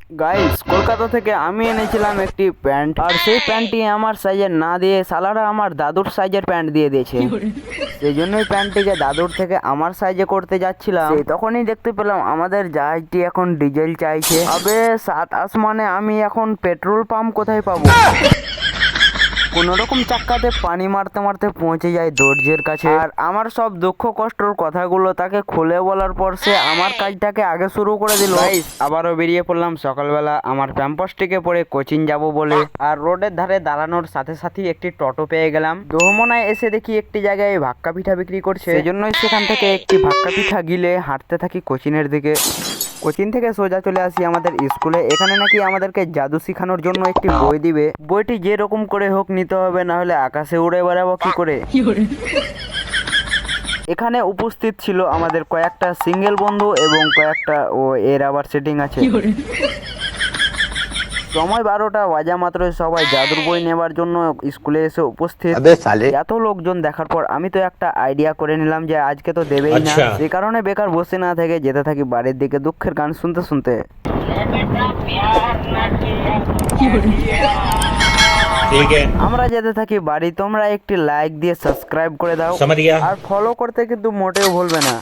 Guys, Kolkata থেকে আমি এনেছিলাম একটি প্যান্ট, আর সেই প্যান্টটি আমার সাইজের না দিয়ে সালারা আমার দাদুর সাইজের প্যান্ট দিয়ে দিয়েছে। সেই জন্যই প্যান্টটিকে দাদুর থেকে আমার সাইজে করতে যাচ্ছিলাম, তখনই দেখতে পেলাম আমাদের জাহাজটি এখন ডিজেল চাইছে। আবে সাত আসমানে, আমি এখন পেট্রোল পাম্প কোথায় পাবো? কোন রকম চাক্কাতে পানি মারতে মারতে পৌঁছে যায় দর্জির কাছে, আর আমার সব দুঃখ কষ্টর কথাগুলো তাকে খুলে বলার পর সে আমার কাজটাকে আগে শুরু করে দিল। আবারও বেরিয়ে পড়লাম সকালবেলা আমার প্যাম্পাসটিকে পরে কোচিং যাব বলে, আর রোডের ধারে দাঁড়ানোর সাথে সাথেই একটি টোটো পেয়ে গেলাম। দোহমনায় এসে দেখি একটি জায়গায় ভাক্কা পিঠা বিক্রি করছে, সেজন্যই সেখান থেকে একটি ভাক্কা পিঠা গিলে হাঁটতে থাকি কোচিংয়ের দিকে। কোচিং থেকে সোজা চলে আসি আমাদের স্কুলে। এখানে নাকি আমাদেরকে জাদু শেখানোর জন্য একটি বই দিবে। বইটি যে রকম করে হোক নিতে হবে, না হলে আকাশে উড়ে বেড়াবো কি করে। এখানে উপস্থিত ছিল আমাদের কয়েকটা সিঙ্গেল বন্ধু এবং কয়েকটা এর আবার সেটিং আছে। সময় 12টা বাজা মাত্রই সবাই জাদুর বই নেবার জন্য স্কুলে এসে উপস্থিত। এত লোকজন দেখার পর আমি তো একটা আইডিয়া করে নিলাম যে আজকে তো দেবেই না, সে কারণে বেকার বসে না থেকে যেতে থাকি বাড়ির দিকে দুঃখের গান শুনতে শুনতে। আমরা যেতে থাকি বাড়ি। তোমরা একটি লাইক দিয়ে সাবস্ক্রাইব করে দাও, আর ফলো করতে কিন্তু মোটেও ভুলবে না।